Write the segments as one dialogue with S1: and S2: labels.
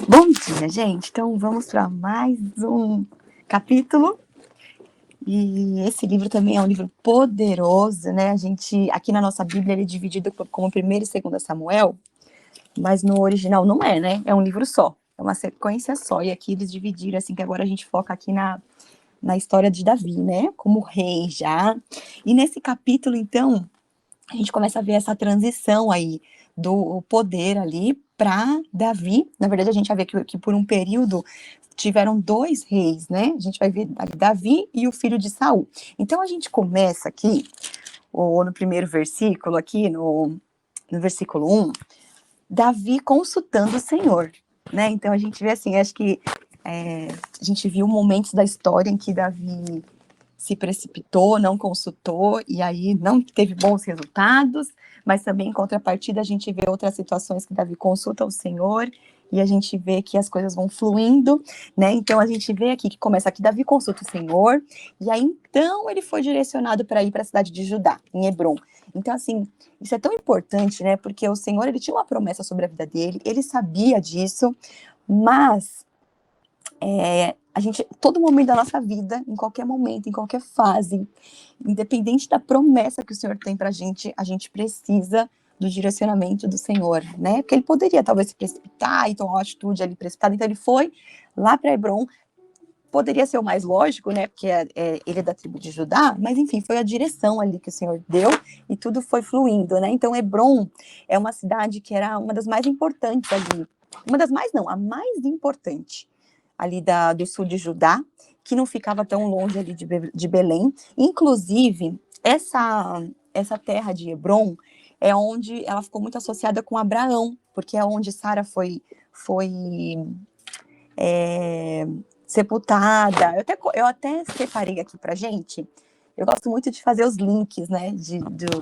S1: Bom dia, gente. Então vamos para mais um capítulo. E esse livro também é um livro poderoso, né? A gente, aqui na nossa Bíblia, ele é dividido como 1º e 2º Samuel, mas no original não é, né? É um livro só, é uma sequência só. E aqui eles dividiram, assim, que agora a gente foca aqui na história de Davi, né? Como rei já. E nesse capítulo, então, a gente começa a ver essa transição aí do poder ali para Davi. Na verdade, a gente vai ver que por um período tiveram 2 reis, né? A gente vai ver Davi e o filho de Saul. Então a gente começa aqui, no primeiro versículo, aqui no versículo 1, Davi consultando o Senhor, né? Então a gente vê assim, acho que a gente viu momentos da história em que Davi se precipitou, não consultou, e aí não teve bons resultados, mas também em contrapartida a gente vê outras situações que Davi consulta o Senhor, e a gente vê que as coisas vão fluindo, né? Então a gente vê aqui que começa aqui, Davi consulta o Senhor, e aí então ele foi direcionado para ir para a cidade de Judá, em Hebrom. Então assim, isso é tão importante, né? Porque o Senhor, ele tinha uma promessa sobre a vida dele, ele sabia disso, mas a gente, todo momento da nossa vida, em qualquer momento, em qualquer fase, independente da promessa que o Senhor tem pra gente, a gente precisa do direcionamento do Senhor, né? Porque ele poderia talvez se precipitar e tomar uma atitude ali precipitada, então ele foi lá para Hebrom, poderia ser o mais lógico, né? Porque ele é da tribo de Judá, mas enfim, foi a direção ali que o Senhor deu e tudo foi fluindo, né? Então Hebrom é uma cidade que era uma das mais importantes ali, uma das mais não, a mais importante ali do sul de Judá, que não ficava tão longe ali de Belém. Inclusive, essa terra de Hebrom é onde ela ficou muito associada com Abraão, porque é onde Sara foi sepultada. Eu até separei aqui pra gente. Eu gosto muito de fazer os links, né,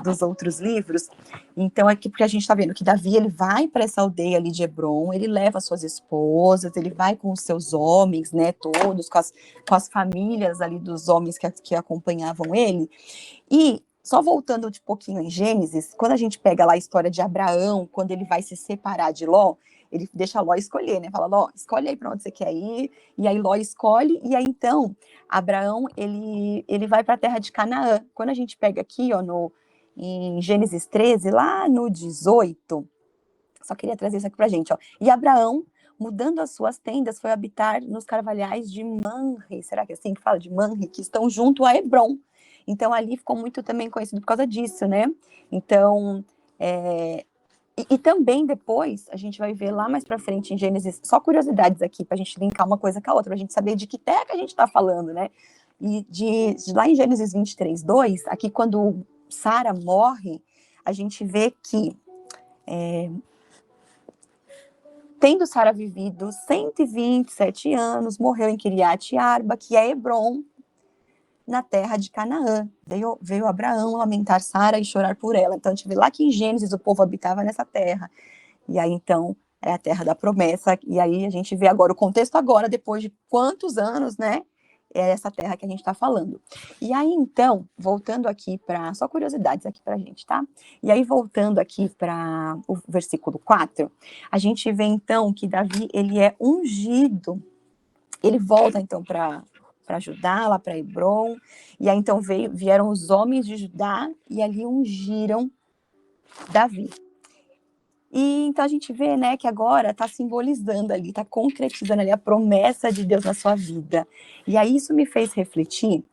S1: dos outros livros. Então, aqui porque a gente está vendo que Davi, ele vai para essa aldeia ali de Hebrom, ele leva suas esposas, ele vai com os seus homens, né, todos, com as famílias ali dos homens que acompanhavam ele. E, só voltando de pouquinho em Gênesis, quando a gente pega lá a história de Abraão, quando ele vai se separar de Ló, ele deixa Ló escolher, né? Fala, Ló, escolhe aí para onde você quer ir. E aí Ló escolhe, e aí então Abraão, ele vai para a terra de Canaã. Quando a gente pega aqui, ó, em Gênesis 13, lá no 18, só queria trazer isso aqui pra gente, ó. E Abraão, mudando as suas tendas, foi habitar nos carvalhais de Manre, será que é assim que fala? De Manre, que estão junto a Hebrom. Então ali ficou muito também conhecido por causa disso, né? Então, e também depois, a gente vai ver lá mais para frente em Gênesis, só curiosidades aqui, para a gente linkar uma coisa com a outra, para a gente saber de que terra que a gente está falando, né? E lá em Gênesis 23, 2, aqui quando Sara morre, a gente vê que, tendo Sara vivido 127 anos, morreu em Kiriat Arba, que é Hebrom, na terra de Canaã. Veio Abraão lamentar Sara e chorar por ela. Então a gente vê lá que em Gênesis o povo habitava nessa terra. E aí, então, é a terra da promessa. E aí a gente vê agora o contexto agora, depois de quantos anos, né? É essa terra que a gente está falando. E aí, então, voltando aqui para... Só curiosidades aqui para a gente, tá? E aí, voltando aqui para o versículo 4, a gente vê, então, que Davi, ele é ungido. Ele volta, então, para Judá, lá para Hebrom. E aí, então, vieram os homens de Judá e ali ungiram Davi. E então a gente vê, né, que agora está simbolizando ali, está concretizando ali a promessa de Deus na sua vida. E aí isso me fez refletir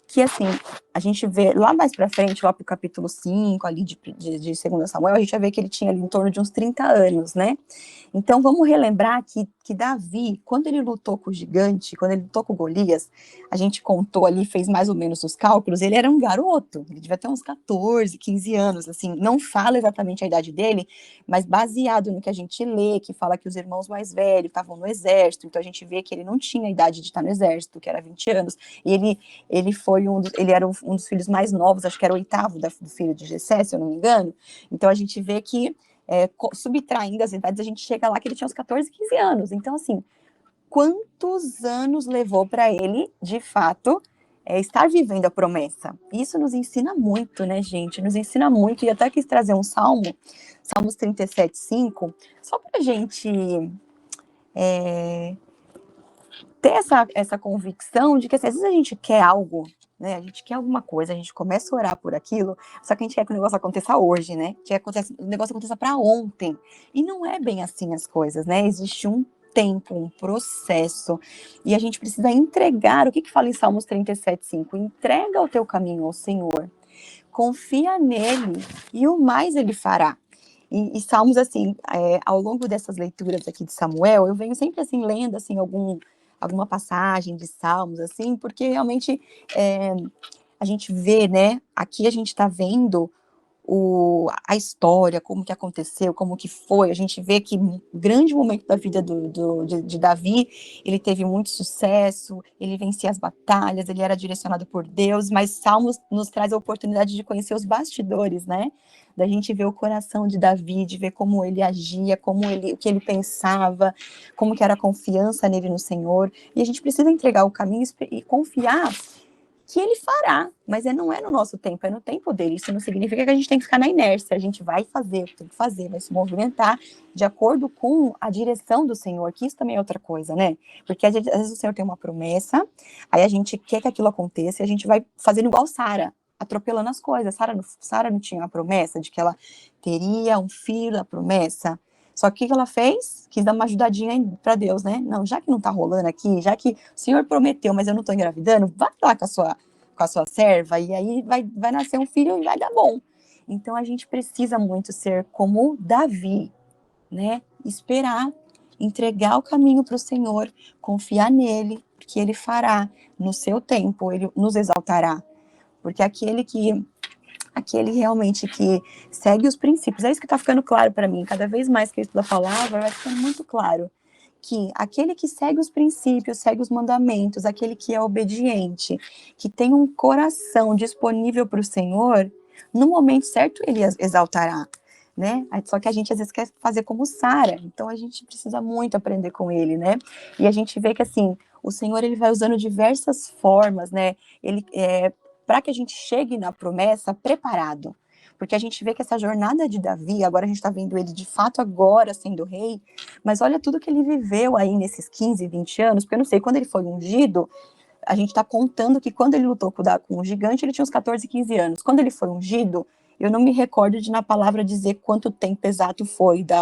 S1: que, assim, a gente vê lá mais para frente, lá pro capítulo 5, ali de 2 Samuel, a gente vai ver que ele tinha ali em torno de uns 30 anos, né? Então vamos relembrar que Davi, quando ele lutou com o gigante, quando ele lutou com Golias, a gente contou ali, fez mais ou menos os cálculos, ele era um garoto, ele devia ter uns 14, 15 anos, assim, não fala exatamente a idade dele, mas baseado no que a gente lê, que fala que os irmãos mais velhos estavam no exército, então a gente vê que ele não tinha a idade de estar no exército, que era 20 anos, e ele foi ele era um dos filhos mais novos, acho que era o 8º do filho de Jessé, se eu não me engano, então a gente vê que, subtraindo as idades, a gente chega lá que ele tinha uns 14, 15 anos, então assim, quantos anos levou para ele, de fato, estar vivendo a promessa? Isso nos ensina muito, né, gente? Nos ensina muito, e até quis trazer um salmo, Salmos 37, 5, só para a gente ter essa convicção de que assim, às vezes a gente quer algo, né? A gente quer alguma coisa, a gente começa a orar por aquilo, só que a gente quer que o negócio aconteça hoje, né? Que o negócio aconteça para ontem. E não é bem assim as coisas, né? Existe um tempo, um processo, e a gente precisa entregar. O que fala em Salmos 37:5? Entrega o teu caminho ao Senhor, confia nele e o mais ele fará. E Salmos, assim, ao longo dessas leituras aqui de Samuel, eu venho sempre, assim, lendo, assim, alguma passagem de Salmos, assim, porque realmente a gente vê, né, aqui a gente está vendo a história, como que aconteceu, como que foi. A gente vê que um grande momento da vida de Davi, ele teve muito sucesso, ele vencia as batalhas, ele era direcionado por Deus, mas Salmos nos traz a oportunidade de conhecer os bastidores, né? Da gente ver o coração de Davi, de ver como ele agia, o que ele pensava, como que era a confiança nele no Senhor. E a gente precisa entregar o caminho e confiar que ele fará, mas não é no nosso tempo, é no tempo dele. Isso não significa que a gente tem que ficar na inércia, a gente vai fazer, tem que fazer, vai se movimentar de acordo com a direção do Senhor, que isso também é outra coisa, né? Porque às vezes o Senhor tem uma promessa, aí a gente quer que aquilo aconteça e a gente vai fazendo igual Sara, atropelando as coisas. Sara não tinha a promessa de que ela teria um filho da promessa. Só que o que ela fez? Quis dar uma ajudadinha para Deus, né? Não, já que não tá rolando aqui, já que o Senhor prometeu, mas eu não tô engravidando, vai lá com a sua serva, e aí vai nascer um filho e vai dar bom. Então a gente precisa muito ser como Davi, né? Esperar, entregar o caminho para o Senhor, confiar nele, que ele fará no seu tempo, ele nos exaltará. Porque aquele realmente que segue os princípios, é isso que está ficando claro para mim, cada vez mais que eu estudo a palavra, vai ficando muito claro, que aquele que segue os princípios, segue os mandamentos, aquele que é obediente, que tem um coração disponível para o Senhor, no momento certo ele exaltará, né? Só que a gente às vezes quer fazer como Sara, então a gente precisa muito aprender com ele, né? E a gente vê que assim, o Senhor ele vai usando diversas formas, né? Ele para que a gente chegue na promessa preparado. Porque a gente vê que essa jornada de Davi, agora a gente está vendo ele de fato agora sendo rei, mas olha tudo que ele viveu aí nesses 15, 20 anos, porque eu não sei, quando ele foi ungido, a gente está contando que quando ele lutou com o gigante, ele tinha uns 14, 15 anos. Quando ele foi ungido, eu não me recordo de na palavra dizer quanto tempo exato foi de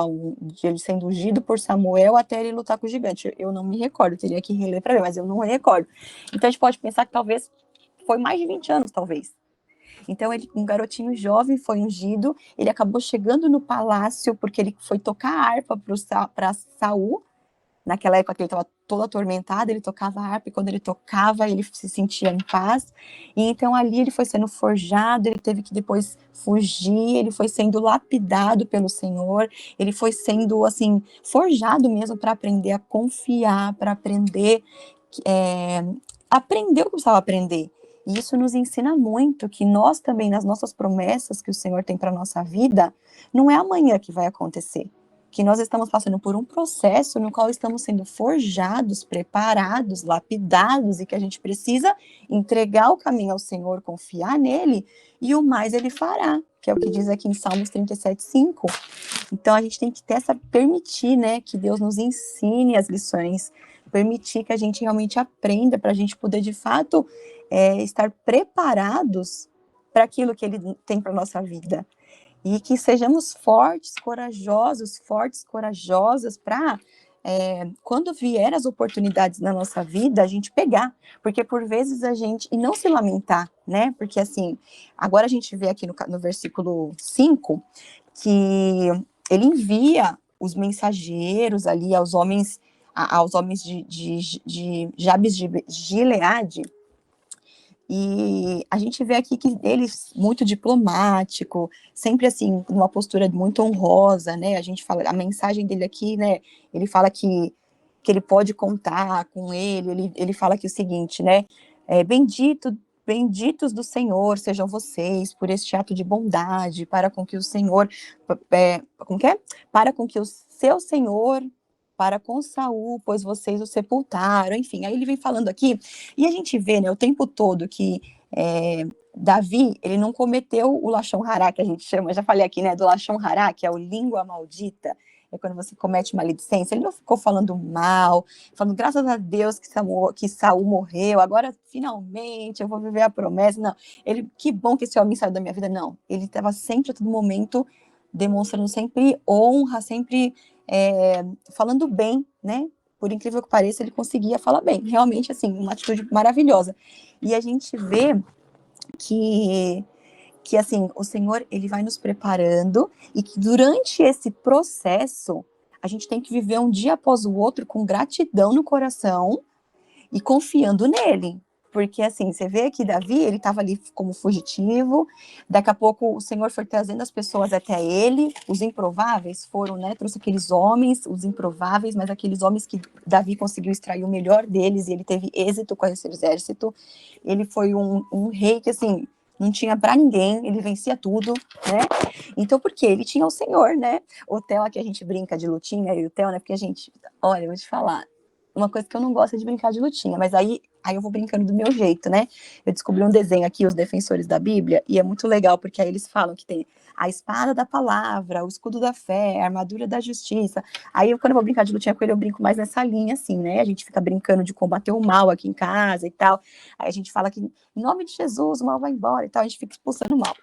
S1: ele sendo ungido por Samuel até ele lutar com o gigante. Eu não me recordo, teria que reler para ver, mas eu não me recordo. Então a gente pode pensar que talvez foi mais de 20 anos, talvez. Então, um garotinho jovem foi ungido, ele acabou chegando no palácio, porque ele foi tocar harpa para Saul, naquela época que ele estava todo atormentado, ele tocava harpa, e quando ele tocava, ele se sentia em paz, e então ali ele foi sendo forjado, ele teve que depois fugir, ele foi sendo lapidado pelo Senhor, ele foi sendo, assim, forjado mesmo para aprender a confiar, para aprender o que precisava aprender. E isso nos ensina muito que nós também, nas nossas promessas que o Senhor tem para a nossa vida, não é amanhã que vai acontecer. Que nós estamos passando por um processo no qual estamos sendo forjados, preparados, lapidados, e que a gente precisa entregar o caminho ao Senhor, confiar nele, e o mais ele fará, que é o que diz aqui em Salmos 37:5. Então a gente tem que permitir, né, que Deus nos ensine as lições, permitir que a gente realmente aprenda, para a gente poder, de fato, estar preparados para aquilo que Ele tem para a nossa vida. E que sejamos fortes, corajosas para, quando vier as oportunidades na nossa vida, a gente pegar. Porque por vezes e não se lamentar, né? Porque assim, agora a gente vê aqui no versículo 5, que ele envia os mensageiros ali aos homens de Jabes de Gileade, e a gente vê aqui que ele muito diplomático, sempre assim, numa postura muito honrosa, né? A gente fala, a mensagem dele aqui, né? Ele fala que ele pode contar com ele fala aqui o seguinte, né? Benditos do Senhor sejam vocês por este ato de bondade, para com que o Senhor, como que é? Para com que o seu Senhor, para com Saul, pois vocês o sepultaram, enfim, aí ele vem falando aqui, e a gente vê, né, o tempo todo que Davi, ele não cometeu o Lashon Hará, que a gente chama, eu já falei aqui, né, do Lashon Hará, que é o língua maldita, é quando você comete maledicência. Ele não ficou falando mal, falando graças a Deus que Saul morreu, agora finalmente eu vou viver a promessa. Não, que bom que esse homem saiu da minha vida. Não, ele estava sempre, a todo momento, demonstrando sempre honra, sempre falando bem, né? Por incrível que pareça, ele conseguia falar bem. Realmente, assim, uma atitude maravilhosa. E a gente vê que assim, o Senhor, ele vai nos preparando e que durante esse processo, a gente tem que viver um dia após o outro com gratidão no coração e confiando nele. Porque, assim, você vê que Davi, ele estava ali como fugitivo, daqui a pouco o Senhor foi trazendo as pessoas até ele, os improváveis foram, né, trouxe aqueles homens, os improváveis, mas aqueles homens que Davi conseguiu extrair o melhor deles, e ele teve êxito com esse exército. Ele foi um rei que, assim, não tinha para ninguém, ele vencia tudo, né? Então, por quê? Ele tinha o Senhor, né? O Theo, que a gente brinca de lutinha, e o Theo, né? Porque a gente, olha, eu vou te falar, uma coisa que eu não gosto é de brincar de lutinha, mas aí eu vou brincando do meu jeito, né? Eu descobri um desenho aqui, Os Defensores da Bíblia, e é muito legal, porque aí eles falam que tem a espada da palavra, o escudo da fé, a armadura da justiça. Aí, quando eu vou brincar de lutinha com ele, eu brinco mais nessa linha, assim, né? A gente fica brincando de combater o mal aqui em casa e tal. Aí a gente fala que, em nome de Jesus, o mal vai embora e tal, a gente fica expulsando o mal.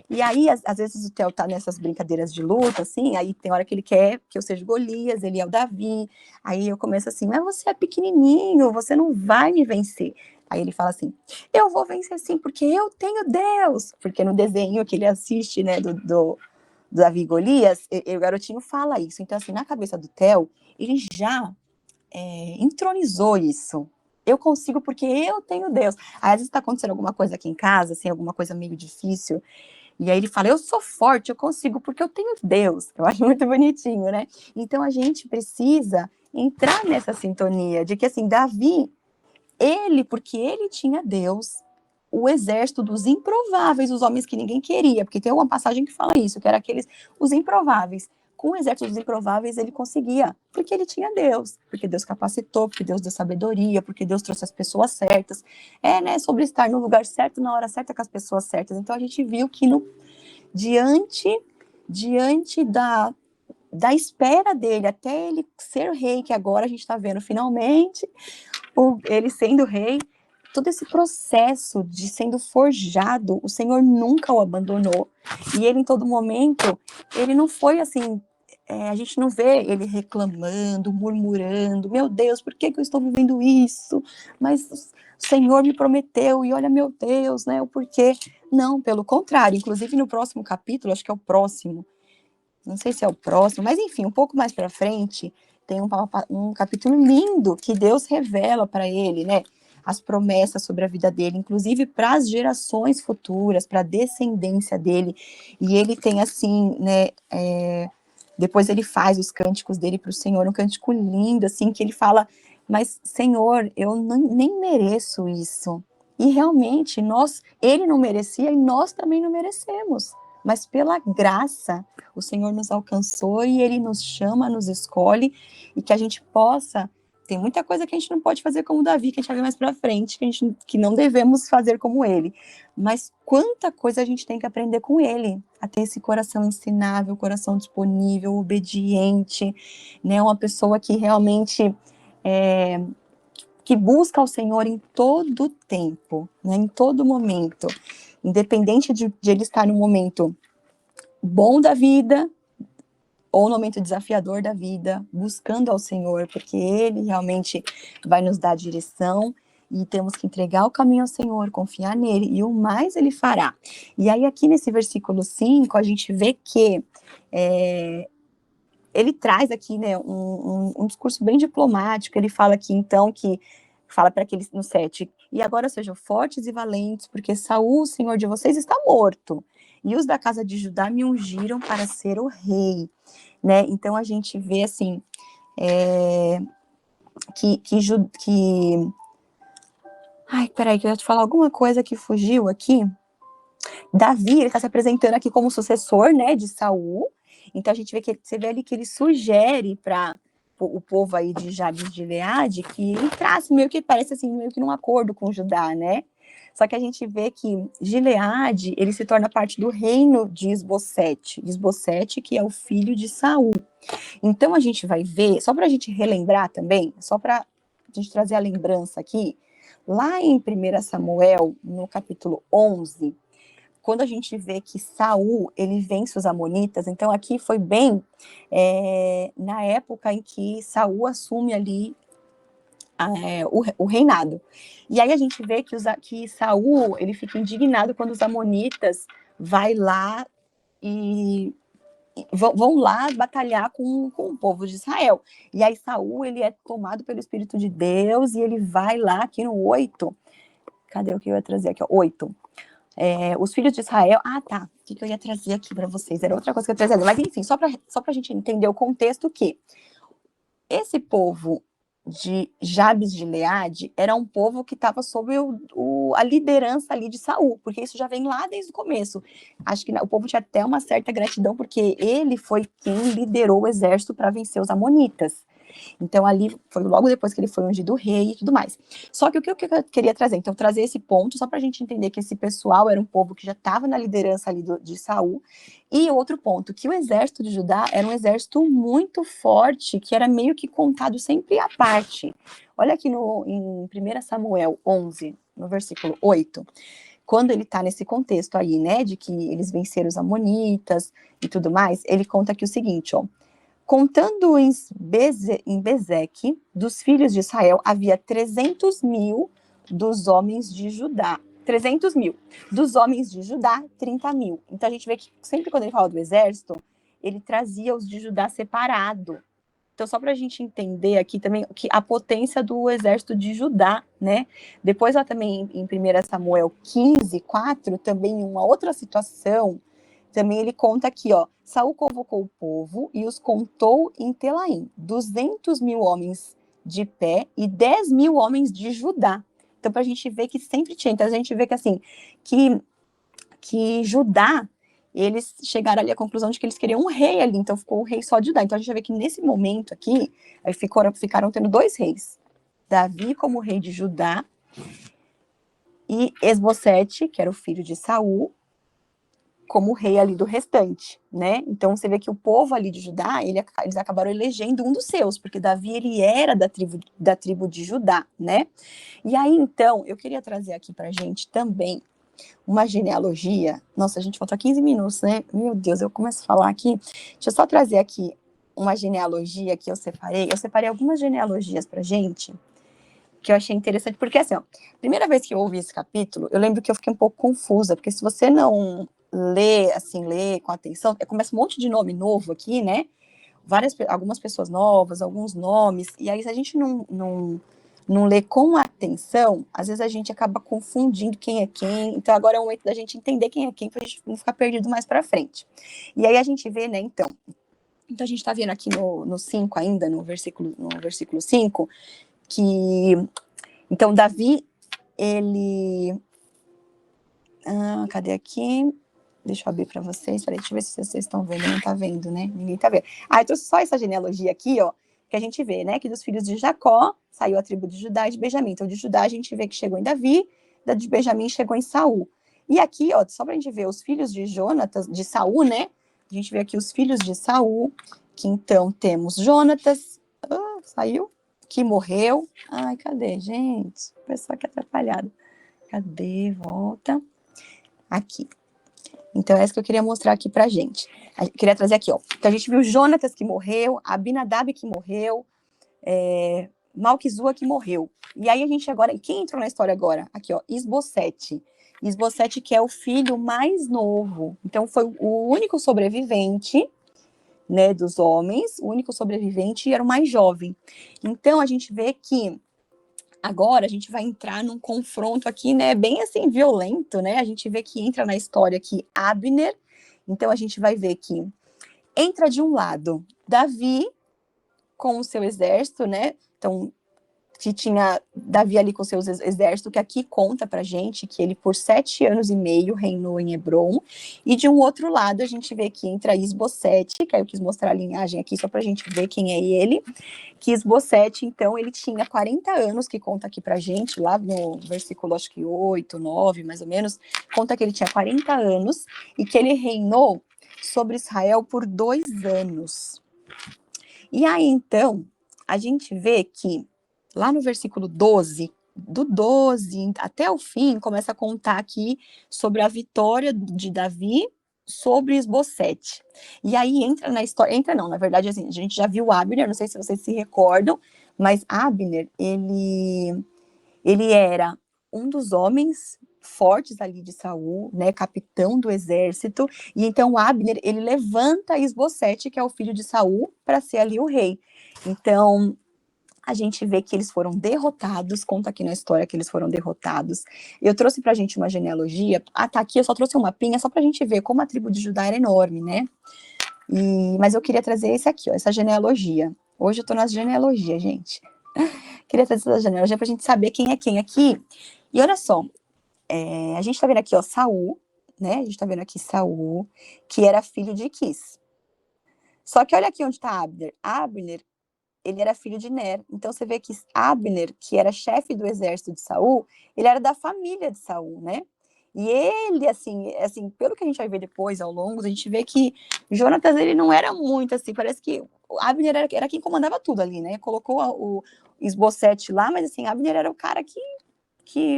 S1: E aí, às vezes, o Theo tá nessas brincadeiras de luta, assim, aí tem hora que ele quer que eu seja Golias, ele é o Davi. Aí eu começo assim, mas você é pequenininho, você não vai me vencer. Aí ele fala assim, eu vou vencer sim, porque eu tenho Deus. Porque no desenho que ele assiste, né, do Davi e Golias, o garotinho fala isso. Então, assim, na cabeça do Theo, ele já entronizou isso. Eu consigo porque eu tenho Deus. Aí, às vezes, está acontecendo alguma coisa aqui em casa, assim, alguma coisa meio difícil, e aí ele fala, eu sou forte, eu consigo porque eu tenho Deus. Eu acho muito bonitinho, né? Então, a gente precisa entrar nessa sintonia de que, assim, Davi, porque ele tinha Deus, o exército dos improváveis, os homens que ninguém queria, porque tem uma passagem que fala isso, que era os improváveis. Com o exército dos improváveis, ele conseguia, porque ele tinha Deus, porque Deus capacitou, porque Deus deu sabedoria, porque Deus trouxe as pessoas certas. Né, sobre estar no lugar certo, na hora certa, com as pessoas certas. Então, a gente viu que diante da espera dele, até ele ser rei, que agora a gente está vendo finalmente, ele sendo rei, todo esse processo de sendo forjado, o Senhor nunca o abandonou. E ele, em todo momento, ele não foi assim, a gente não vê ele reclamando, murmurando, meu Deus, por que eu estou vivendo isso? Mas o Senhor me prometeu, e olha, meu Deus, né, o porquê. Não, pelo contrário, inclusive no próximo capítulo, acho que é o próximo, não sei se é o próximo, mas enfim, um pouco mais para frente, tem um capítulo lindo que Deus revela para ele, né? As promessas sobre a vida dele, inclusive para as gerações futuras, para a descendência dele. E ele tem assim, né? Depois ele faz os cânticos dele para o Senhor, um cântico lindo, assim, que ele fala, mas Senhor, eu nem mereço isso. E realmente, ele não merecia e nós também não merecemos. Mas pela graça, o Senhor nos alcançou e ele nos chama, nos escolhe, e que a gente possa. Tem muita coisa que a gente não pode fazer como Davi, que a gente vai ver mais para frente, que não devemos fazer como ele. Mas quanta coisa a gente tem que aprender com ele, a ter esse coração ensinável, coração disponível, obediente, né? Uma pessoa que realmente que busca o Senhor em todo tempo, né? Em todo momento. Independente de ele estar no momento bom da vida ou no momento desafiador da vida, buscando ao Senhor, porque Ele realmente vai nos dar direção e temos que entregar o caminho ao Senhor, confiar nele, e o mais Ele fará. E aí aqui nesse versículo 5, a gente vê que ele traz aqui, né, um discurso bem diplomático. Ele fala aqui, então, fala para aqueles no 7, e agora sejam fortes e valentes, porque Saul, o senhor de vocês, está morto, e os da casa de Judá me ungiram para ser o rei, né? Então a gente vê assim, ai, peraí, que eu ia te falar alguma coisa que fugiu aqui. Davi, ele está se apresentando aqui como sucessor, né, de Saul. Então a gente vê você vê ali que ele sugere para o povo aí de Jabes de Gileade que entrasse meio que, parece assim, meio que num acordo com Judá, né? Só que a gente vê que Gileade, ele se torna parte do reino de Isbosete. Isbosete, que é o filho de Saul. Então a gente vai ver, só para a gente relembrar também, só para a gente trazer a lembrança aqui, lá em 1 Samuel, no capítulo 11, quando a gente vê que Saul, ele vence os amonitas, então aqui foi bem na época em que Saul assume ali o reinado. E aí a gente vê que Saul, ele fica indignado quando os amonitas vai lá e vão lá batalhar com o povo de Israel. E aí Saul, ele é tomado pelo Espírito de Deus e ele vai lá aqui no 8. Cadê o que eu ia trazer aqui? 8. Os filhos de Israel... Ah, tá. O que eu ia trazer aqui para vocês? Era outra coisa que eu ia trazer. Mas, enfim, só para a gente entender o contexto que esse povo de Jabes de Gileade era um povo que estava sob a liderança ali de Saul, porque isso já vem lá desde o começo. Acho que o povo tinha até uma certa gratidão, porque ele foi quem liderou o exército para vencer os amonitas. Então, ali foi logo depois que ele foi ungido rei e tudo mais. Só que o que eu queria trazer? Então, trazer esse ponto, só para a gente entender que esse pessoal era um povo que já estava na liderança ali de Saul. E outro ponto, que o exército de Judá era um exército muito forte, que era meio que contado sempre à parte. Olha aqui em 1 Samuel 11, no versículo 8. Quando ele está nesse contexto aí, né, de que eles venceram os amonitas e tudo mais, ele conta aqui o seguinte, ó. Contando em Bezeque, dos filhos de Israel, havia 300 mil dos homens de Judá. 300 mil. Dos homens de Judá, 30 mil. Então, a gente vê que sempre quando ele fala do exército, ele trazia os de Judá separado. Então, só para a gente entender aqui também que a potência do exército de Judá, né? Depois, lá também em 1 Samuel 15, 4, também uma outra situação. Também ele conta aqui, ó, Saul convocou o povo e os contou em Telaim, 200 mil homens de pé e 10 mil homens de Judá. Então, para a gente ver que sempre tinha. Então, a gente vê que, assim, que Judá, eles chegaram ali à conclusão de que eles queriam um rei ali, então ficou o rei só de Judá. Então, a gente vai ver que nesse momento aqui, aí ficaram tendo 2 reis. Davi como rei de Judá e Esbocete, que era o filho de Saul, como rei ali do restante, né? Então você vê que o povo ali de Judá, eles acabaram elegendo um dos seus, porque Davi, ele era da tribo de Judá, né? E aí, então, eu queria trazer aqui pra gente também uma genealogia. Nossa, a gente falta 15 minutos, né? Meu Deus, eu começo a falar aqui. Deixa eu só trazer aqui uma genealogia que eu separei. Eu separei algumas genealogias pra gente, que eu achei interessante, porque assim, ó, primeira vez que eu ouvi esse capítulo, eu lembro que eu fiquei um pouco confusa, porque se você não lê com atenção, começa um monte de nome novo aqui, né? Algumas pessoas novas, alguns nomes, e aí se a gente não lê com atenção, às vezes a gente acaba confundindo quem é quem, então agora é o momento da gente entender quem é quem, para a gente não ficar perdido mais para frente. E aí a gente vê, né, então a gente está vendo aqui no 5 ainda, no versículo 5, que, então, Davi, ele... cadê aqui? Deixa eu abrir para vocês. Peraí, deixa eu ver se vocês estão vendo. Não tá vendo, né? Ninguém tá vendo. Eu trouxe só essa genealogia aqui, ó, que a gente vê, né? Que dos filhos de Jacó saiu a tribo de Judá e de Benjamim. Então, de Judá a gente vê que chegou em Davi, da de Benjamim chegou em Saul. E aqui, ó, só pra gente ver os filhos de Jonatas, de Saul, né? A gente vê aqui os filhos de Saul, que então temos Jonatas, saiu, que morreu. Ai, cadê, gente? O pessoal aqui atrapalhado. Cadê? Volta. Aqui. Então, essa que eu queria mostrar aqui pra gente. Eu queria trazer aqui, ó. Então, a gente viu Jonatas que morreu, Abinadab que morreu, Malquizua que morreu. E aí, a gente agora... Quem entrou na história agora? Aqui, ó. Isbosete. Isbosete, que é o filho mais novo. Então, foi o único sobrevivente, né, dos homens, o único sobrevivente, e era o mais jovem. Então, a gente vê que agora a gente vai entrar num confronto aqui, né, bem assim, violento, né? A gente vê que entra na história aqui Abner. Então, a gente vai ver que entra de um lado Davi com o seu exército, né? Então, que tinha Davi ali com seus exércitos, que aqui conta pra gente que ele por 7 anos e meio reinou em Hebron, e de um outro lado a gente vê que entra Isbosete, que aí eu quis mostrar a linhagem aqui só pra gente ver quem é ele, que Isbosete, então, ele tinha 40 anos, que conta aqui pra gente, lá no versículo, acho que 8, 9, mais ou menos, conta que ele tinha 40 anos, e que ele reinou sobre Israel por 2 anos. E aí, então, a gente vê que lá no versículo 12, do 12 até o fim, começa a contar aqui sobre a vitória de Davi sobre Isbosete. E aí entra na história, entra não, na verdade, assim, a gente já viu Abner, não sei se vocês se recordam, mas Abner, ele era um dos homens fortes ali de Saul, né, capitão do exército, e então Abner, ele levanta Isbosete, que é o filho de Saul, para ser ali o rei. Então, a gente vê que eles foram derrotados, conta aqui na história que eles foram derrotados. Eu trouxe pra gente uma genealogia, tá aqui, eu só trouxe um mapinha, só pra gente ver como a tribo de Judá era enorme, né? Mas eu queria trazer esse aqui, ó, essa genealogia. Hoje eu tô nas genealogias, gente. Queria trazer essa genealogia pra gente saber quem é quem aqui. E olha só, a gente tá vendo aqui, ó, Saul, né? A gente tá vendo aqui Saul, que era filho de Quis. Só que olha aqui onde tá Abner. Abner, ele era filho de Ner. Então você vê que Abner, que era chefe do exército de Saul, ele era da família de Saul, né? E ele, assim, pelo que a gente vai ver depois, ao longo, a gente vê que Jonatas, ele não era muito assim, parece que Abner era quem comandava tudo ali, né? Colocou o Isbosete lá, mas assim, Abner era o cara que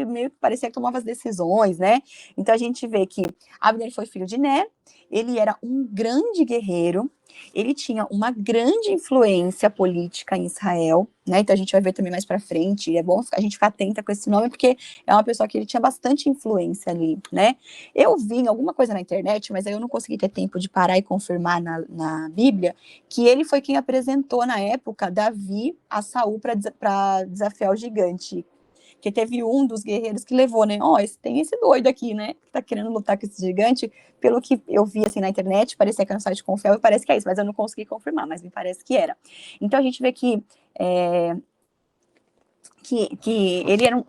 S1: meio que parecia que tomava as decisões, né? Então a gente vê que Abner foi filho de Ner, ele era um grande guerreiro, ele tinha uma grande influência política em Israel, né? Então a gente vai ver também mais para frente, é bom a gente ficar atenta com esse nome, porque é uma pessoa que ele tinha bastante influência ali, né? Eu vi alguma coisa na internet, mas aí eu não consegui ter tempo de parar e confirmar na Bíblia, que ele foi quem apresentou na época Davi a Saul para desafiar o gigante. Que teve um dos guerreiros que levou, né? Ó, tem esse doido aqui, né? Que tá querendo lutar com esse gigante. Pelo que eu vi, assim, na internet, parecia que era um site confiável, parece que é isso, mas eu não consegui confirmar, mas me parece que era. Então, a gente vê que ele era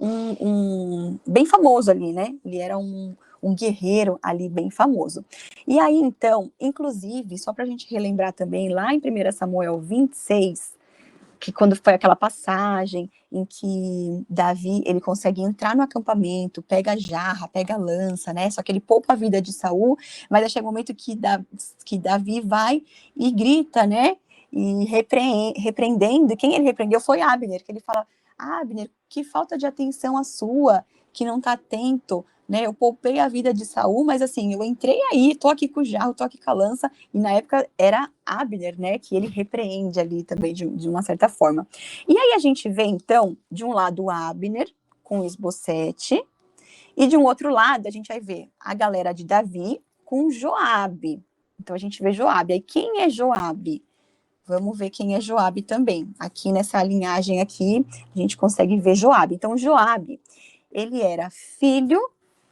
S1: bem famoso ali, né? Ele era um guerreiro ali bem famoso. E aí, então, inclusive, só pra gente relembrar também, lá em 1 Samuel 26, que quando foi aquela passagem em que Davi, ele consegue entrar no acampamento, pega a jarra, pega a lança, né, só que ele poupa a vida de Saul, mas aí chega um momento que Davi vai e grita, né, e repreendendo, quem ele repreendeu foi Abner, que ele fala, Abner, que falta de atenção a sua, que não tá atento, né, eu poupei a vida de Saul, mas assim, eu entrei aí, tô aqui com o jarro, tô aqui com a lança, e na época era Abner, né, que ele repreende ali também de uma certa forma. E aí a gente vê, então, de um lado Abner com Isbosete, e de um outro lado a gente vai ver a galera de Davi com Joabe. Então a gente vê Joabe. Aí quem é Joabe? Vamos ver quem é Joabe também. Aqui nessa linhagem aqui, a gente consegue ver Joabe. Então Joabe, ele era filho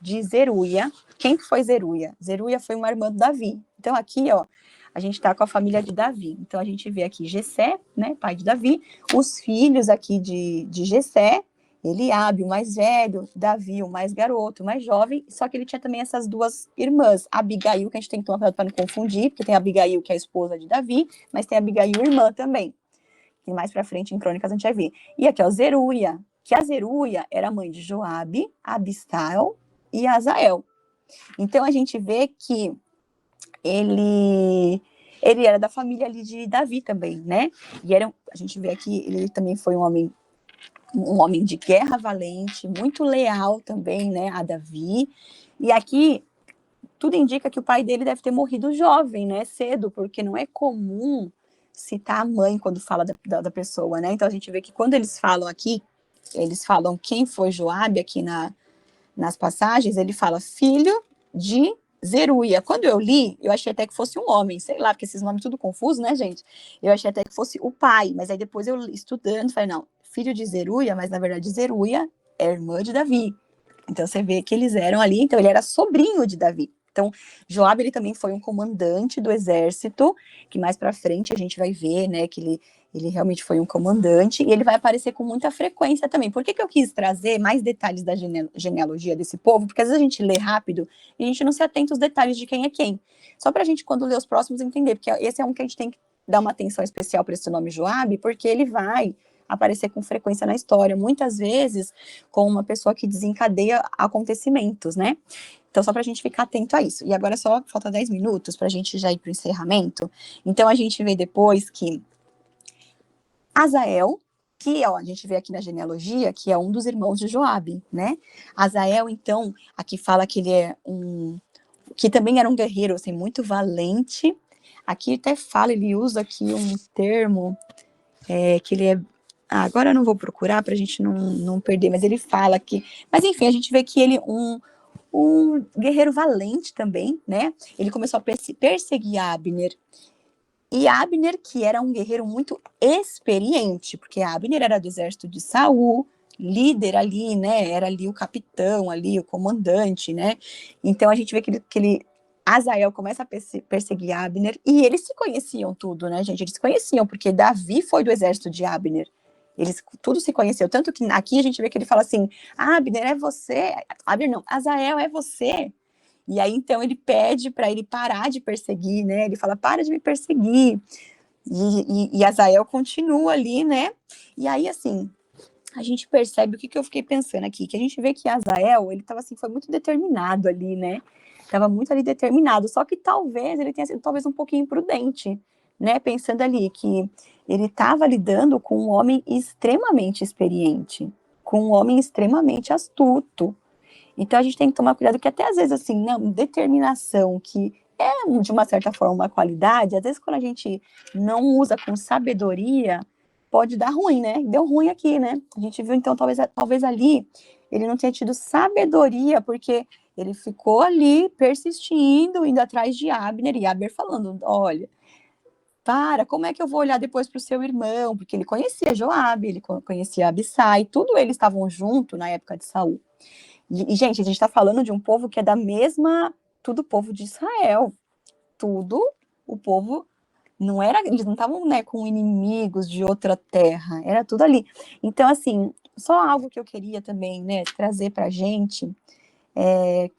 S1: de Zeruia. Quem que foi Zeruia? Zeruia foi uma irmã do Davi. Então aqui, ó, a gente está com a família de Davi. Então a gente vê aqui Jessé, né, pai de Davi, os filhos aqui de Jessé, Eliabe, o mais velho, Davi, o mais garoto, o mais jovem, só que ele tinha também essas duas irmãs, Abigail, que a gente tem que tomar cuidado para não confundir, porque tem a Abigail, que é a esposa de Davi, mas tem a Abigail, irmã também. E mais para frente, em Crônicas, a gente vai ver. E aqui, ó, Zeruia, que a Zeruia era mãe de Joabe, Abistal e Azael. Então a gente vê que ele era da família ali de Davi também, né? E a gente vê aqui, ele também foi um homem de guerra valente, muito leal também, né, a Davi. E aqui tudo indica que o pai dele deve ter morrido jovem, né, cedo, porque não é comum citar a mãe quando fala da pessoa, né? Então a gente vê que quando eles falam aqui, eles falam quem foi Joabe aqui nas passagens, ele fala filho de Zeruia. Quando eu li, eu achei até que fosse um homem, sei lá, porque esses nomes tudo confusos, né, gente? Eu achei até que fosse o pai, mas aí depois eu estudando, falei, não, filho de Zeruia, mas na verdade Zeruia é irmã de Davi. Então você vê que eles eram ali, então ele era sobrinho de Davi. Então, Joabe, ele também foi um comandante do exército, que mais para frente a gente vai ver, né, que ele realmente foi um comandante, e ele vai aparecer com muita frequência também. Por que eu quis trazer mais detalhes da genealogia desse povo? Porque às vezes a gente lê rápido e a gente não se atenta aos detalhes de quem é quem. Só para a gente, quando ler os próximos, entender, porque esse é um que a gente tem que dar uma atenção especial para esse nome Joabe, porque ele vai aparecer com frequência na história, muitas vezes com uma pessoa que desencadeia acontecimentos, né? Então, só para a gente ficar atento a isso. E agora só falta 10 minutos para a gente já ir para o encerramento. Então, a gente vê depois que Azael, que ó, a gente vê aqui na genealogia, que é um dos irmãos de Joabe, né? Azael, então, aqui fala que ele é que também era um guerreiro, assim, muito valente. Aqui até fala, ele usa aqui um termo, que ele é... agora eu não vou procurar para a gente não perder, mas ele fala que... Mas, enfim, a gente vê que ele um guerreiro valente também, né? Ele começou a perseguir Abner. E Abner, que era um guerreiro muito experiente, porque Abner era do exército de Saul, líder ali, né? Era ali o capitão, ali o comandante, né? Então a gente vê que Azael começa a perseguir Abner, e eles se conheciam tudo, né, gente? Eles se conheciam, porque Davi foi do exército de Abner. Eles tudo se conheceu, tanto que aqui a gente vê que ele fala assim, Abner, é você? Abner não, Azael, é você? E aí, então, ele pede para ele parar de perseguir, né? Ele fala, para de me perseguir. E Azael continua ali, né? E aí, assim, a gente percebe o que eu fiquei pensando aqui, que a gente vê que Azael, ele estava assim, foi muito determinado ali, né? Estava muito ali determinado, só que talvez ele tenha sido talvez um pouquinho imprudente, né? Pensando ali que ele estava lidando com um homem extremamente experiente, com um homem extremamente astuto. Então a gente tem que tomar cuidado, que até às vezes, assim, não, determinação, que é de uma certa forma uma qualidade, às vezes quando a gente não usa com sabedoria, pode dar ruim, né? Deu ruim aqui, né? A gente viu, então, talvez ali ele não tenha tido sabedoria, porque ele ficou ali persistindo, indo atrás de Abner, e Abner falando, olha, como é que eu vou olhar depois para o seu irmão? Porque ele conhecia Joabe, ele conhecia Abissai, tudo eles estavam juntos na época de Saul. E, gente, a gente está falando de um povo que é da mesma, tudo povo de Israel, tudo o povo, não era, eles não estavam, né, com inimigos de outra terra, era tudo ali. Então, assim, só algo que eu queria também, né, trazer para a gente,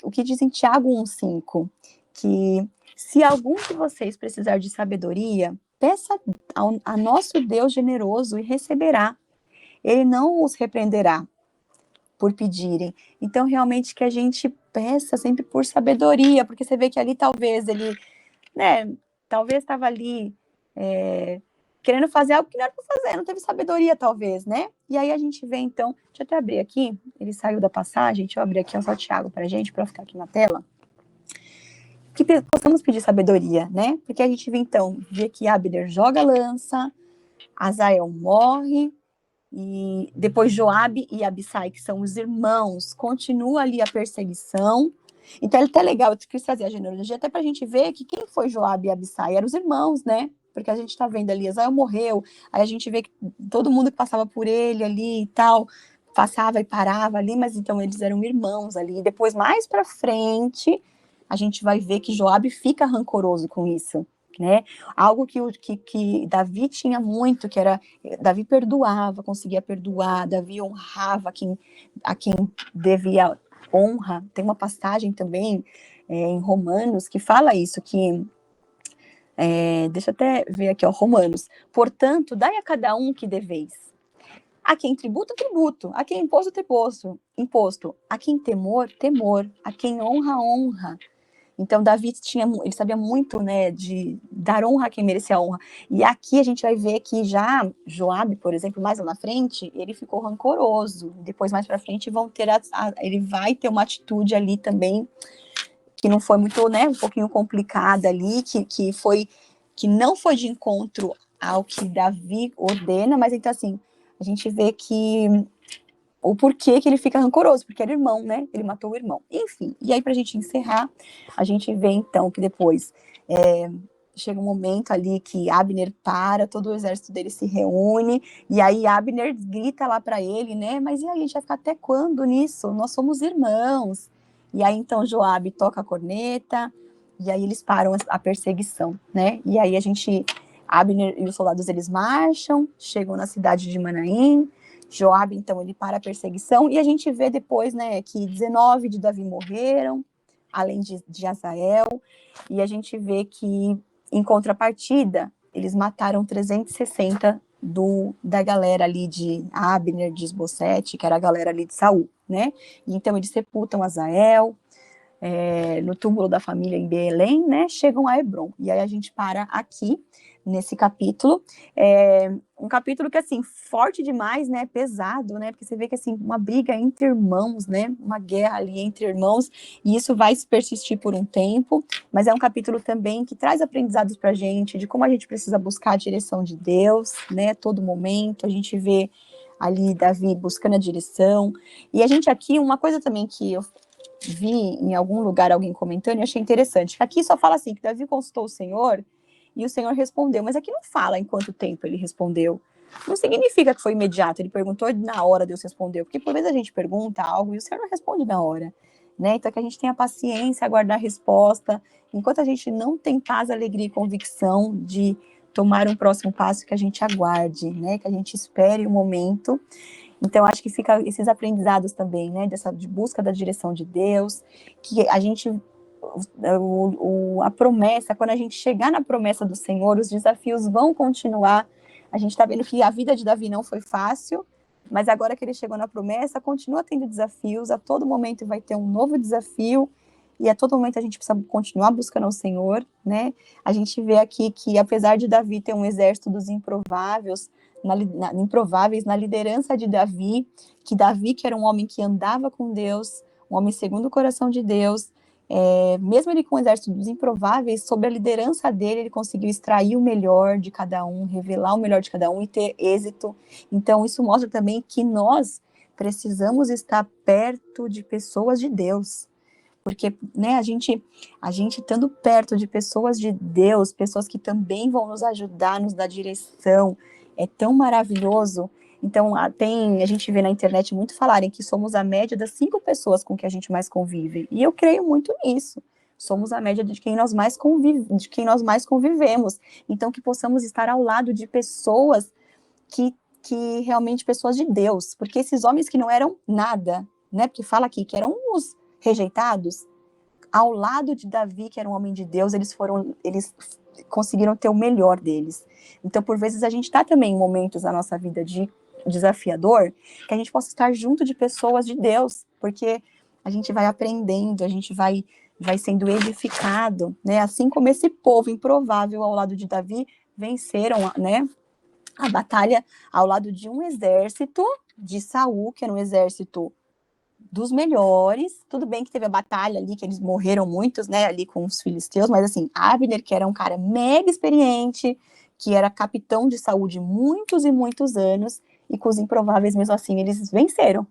S1: o que diz em Tiago 1,5, que se algum de vocês precisar de sabedoria, peça a nosso Deus generoso e receberá. Ele não os repreenderá por pedirem. Então, realmente, que a gente peça sempre por sabedoria, porque você vê que ali talvez ele, né, talvez estava ali querendo fazer algo que não era para fazer, não teve sabedoria, talvez, né? E aí a gente vê, então, deixa eu até abrir aqui, ele saiu da passagem, deixa eu abrir aqui só o Tiago para a gente, para ficar aqui na tela, que possamos pedir sabedoria, né? Porque a gente vê, então, que Abner joga a lança, Azael morre, e depois Joabe e Abissai, que são os irmãos, continua ali a perseguição. Então é até legal, eu quis trazer a genealogia até para a gente ver que quem foi Joabe e Abissai eram os irmãos, né? Porque a gente está vendo ali, Azael morreu, aí a gente vê que todo mundo que passava por ele ali e tal, passava e parava ali, mas então eles eram irmãos ali. E depois, mais para frente, a gente vai ver que Joabe fica rancoroso com isso, né? Algo que Davi tinha muito, que era, Davi perdoava, conseguia perdoar, Davi honrava a quem devia honra. Tem uma passagem também em Romanos que fala isso, que deixa eu até ver aqui, ó, Romanos. Portanto, dai a cada um que deveis. A quem tributo, tributo. A quem imposto, imposto. A quem temor, temor. A quem honra, honra. Então, Davi ele sabia muito, né, de dar honra a quem merecia honra. E aqui a gente vai ver que já Joabe, por exemplo, mais lá na frente, ele ficou rancoroso. Depois, mais para frente, ele vai ter uma atitude ali também que não foi muito, né, um pouquinho complicada ali, que não foi de encontro ao que Davi ordena, mas então, assim, a gente vê que o porquê que ele fica rancoroso, porque era irmão, né? Ele matou o irmão. Enfim, e aí pra gente encerrar, a gente vê então que depois chega um momento ali que Abner todo o exército dele se reúne, e aí Abner grita lá para ele, né? Mas e aí, a gente vai ficar até quando nisso? Nós somos irmãos. E aí, então, Joabe toca a corneta, e aí eles param a perseguição, né? E aí Abner e os soldados, eles marcham, chegam na cidade de Manaim, Joabe, então, ele para a perseguição, e a gente vê depois, né, que 19 de Davi morreram, além de Azael, e a gente vê que, em contrapartida, eles mataram 360 da galera ali de Abner, de Isbosete, que era a galera ali de Saul, né? E então eles sepultam Azael, no túmulo da família em Belém, né? Chegam a Hebron. E aí a gente para aqui, nesse capítulo. Um capítulo que, assim, forte demais, né? Pesado, né? Porque você vê que, assim, uma briga entre irmãos, né? Uma guerra ali entre irmãos, e isso vai se persistir por um tempo, mas é um capítulo também que traz aprendizados pra gente, de como a gente precisa buscar a direção de Deus, né? Todo momento, a gente vê ali Davi buscando a direção, e a gente aqui, uma coisa também que eu vi em algum lugar alguém comentando, e achei interessante, que aqui só fala assim, que Davi consultou o Senhor, e o Senhor respondeu, mas aqui não fala em quanto tempo ele respondeu. Não significa que foi imediato, ele perguntou e na hora Deus respondeu, porque por vezes a gente pergunta algo e o Senhor não responde na hora, né? Então que a gente tenha paciência, aguardar a resposta, enquanto a gente não tem paz, alegria e convicção de tomar um próximo passo, que a gente aguarde, né? Que a gente espere o momento. Então, acho que fica esses aprendizados também, né, de busca da direção de Deus, que a gente, a promessa, quando a gente chegar na promessa do Senhor, os desafios vão continuar. A gente está vendo que a vida de Davi não foi fácil, mas agora que ele chegou na promessa, continua tendo desafios, a todo momento vai ter um novo desafio, e a todo momento a gente precisa continuar buscando o Senhor, né? A gente vê aqui que, apesar de Davi ter um exército dos improváveis, na liderança de Davi, que era um homem que andava com Deus, um homem segundo o coração de Deus, mesmo ele com o exército dos improváveis, sob a liderança dele, ele conseguiu extrair o melhor de cada um, revelar o melhor de cada um e ter êxito. Então, isso mostra também que nós precisamos estar perto de pessoas de Deus, porque, né, a gente estando perto de pessoas de Deus, pessoas que também vão nos ajudar, nos dar direção, é tão maravilhoso. Então, a gente vê na internet muito falarem que somos a média das 5 pessoas com que a gente mais convive, e eu creio muito nisso. Somos a média de quem nós mais convivemos. Então, que possamos estar ao lado de pessoas que realmente pessoas de Deus, porque esses homens que não eram nada, né, porque fala aqui que eram os rejeitados, ao lado de Davi, que era um homem de Deus, eles conseguiram ter o melhor deles. Então, por vezes, a gente está também em momentos da nossa vida de desafiador, que a gente possa estar junto de pessoas de Deus, porque a gente vai aprendendo, a gente vai sendo edificado, né? Assim como esse povo improvável ao lado de Davi venceram, né, a batalha ao lado de um exército de Saul, que era um exército dos melhores. Tudo bem que teve a batalha ali, que eles morreram muitos, né, ali com os filisteus, mas assim, Abner, que era um cara mega experiente, que era capitão de Saul de muitos e muitos anos, e com os improváveis, mesmo assim, eles venceram.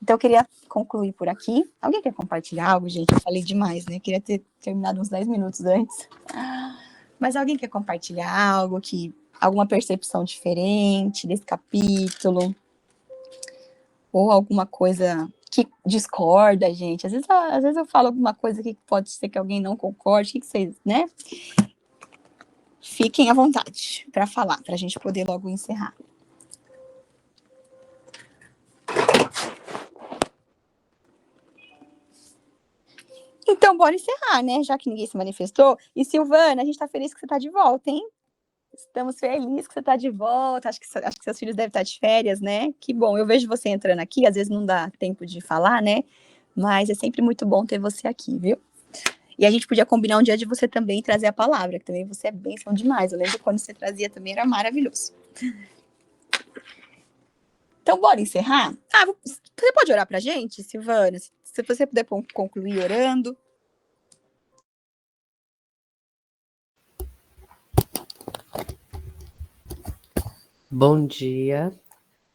S1: Então, eu queria concluir por aqui. Alguém quer compartilhar algo, gente? Eu falei demais, né? Queria ter terminado uns 10 minutos antes. Mas alguém quer compartilhar algo, alguma percepção diferente desse capítulo? Ou alguma coisa que discorda, gente? Às vezes eu falo alguma coisa que pode ser que alguém não concorde. O que vocês, né? Fiquem à vontade para falar, para a gente poder logo encerrar. Então, bora encerrar, né? Já que ninguém se manifestou. E, Silvana, a gente está feliz que você está de volta, hein? Estamos felizes que você está de volta. Acho que seus filhos devem estar de férias, né? Que bom. Eu vejo você entrando aqui. Às vezes não dá tempo de falar, né? Mas é sempre muito bom ter você aqui, viu? E a gente podia combinar um dia de você também trazer a palavra, que também você é bênção demais. Eu lembro quando você trazia também, era maravilhoso. Então, bora encerrar? Você pode orar pra gente, Silvana? Se você puder concluir orando.
S2: Bom dia,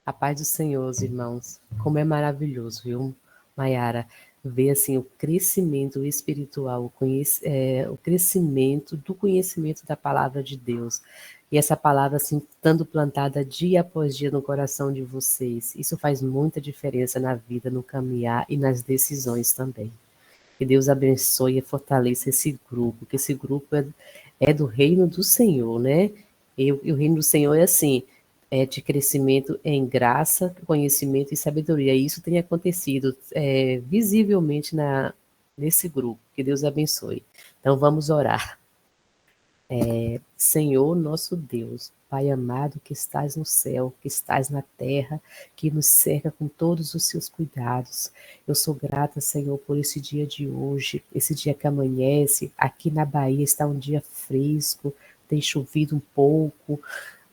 S2: a paz do Senhor, irmãos. Como é maravilhoso, viu, Maiara? Ver assim, o crescimento espiritual, o crescimento do conhecimento da palavra de Deus. E essa palavra, assim, estando plantada dia após dia no coração de vocês. Isso faz muita diferença na vida, no caminhar e nas decisões também. Que Deus abençoe e fortaleça esse grupo, que esse grupo é do reino do Senhor, né? E o reino do Senhor é assim, é de crescimento em graça, conhecimento e sabedoria. E isso tem acontecido visivelmente nesse grupo. Que Deus abençoe. Então vamos orar. Senhor nosso Deus, Pai amado que estás no céu, que estás na terra, que nos cerca com todos os seus cuidados. Eu sou grata, Senhor, por esse dia de hoje, esse dia que amanhece. Aqui na Bahia está um dia fresco, tem chovido um pouco.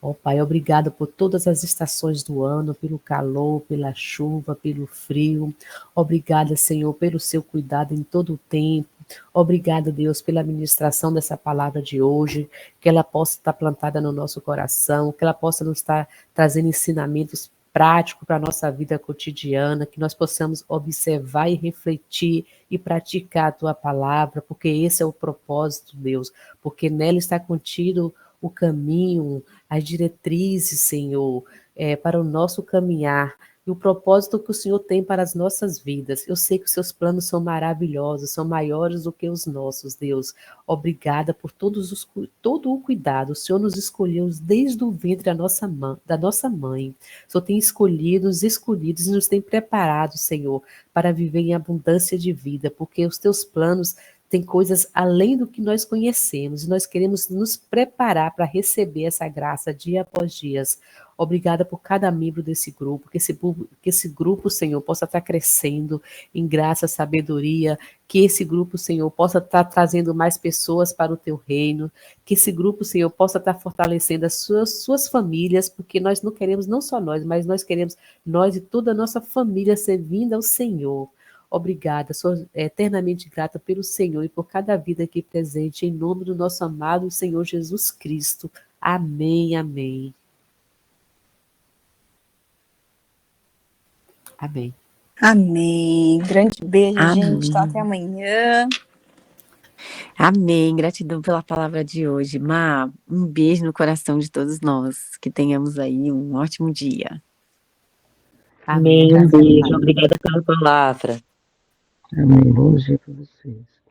S2: Ó Pai, obrigada por todas as estações do ano, pelo calor, pela chuva, pelo frio. Obrigada, Senhor, pelo seu cuidado em todo o tempo. Obrigada, Deus, pela ministração dessa palavra de hoje, que ela possa estar plantada no nosso coração, que ela possa nos estar trazendo ensinamentos práticos para a nossa vida cotidiana, que nós possamos observar e refletir e praticar a tua palavra, porque esse é o propósito, Deus, porque nela está contido o caminho, as diretrizes, Senhor, para o nosso caminhar, e o propósito que o Senhor tem para as nossas vidas. Eu sei que os seus planos são maravilhosos, são maiores do que os nossos, Deus. Obrigada por todo o cuidado. O Senhor nos escolheu desde o ventre da nossa mãe. O Senhor tem escolhido, nos escolhidos e nos tem preparado, Senhor, para viver em abundância de vida, porque os teus planos tem coisas além do que nós conhecemos, e nós queremos nos preparar para receber essa graça dia após dia. Obrigada por cada membro desse grupo, que esse grupo, Senhor, possa estar crescendo em graça, sabedoria, que esse grupo, Senhor, possa estar trazendo mais pessoas para o teu reino, que esse grupo, Senhor, possa estar fortalecendo as suas famílias, porque nós não queremos, não só nós, mas nós queremos, nós e toda a nossa família servindo ao Senhor. Obrigada, sou eternamente grata pelo Senhor e por cada vida aqui presente, em nome do nosso amado Senhor Jesus Cristo. Amém, amém. Amém.
S1: Amém. Grande beijo,
S3: Amém.
S1: gente. Então, até amanhã.
S3: Amém. Gratidão pela palavra de hoje. Má, um beijo no coração de todos nós. Que tenhamos aí um ótimo dia.
S2: Amém.
S4: Um beijo. Obrigada pela palavra.
S5: Amém. Bom dia para vocês.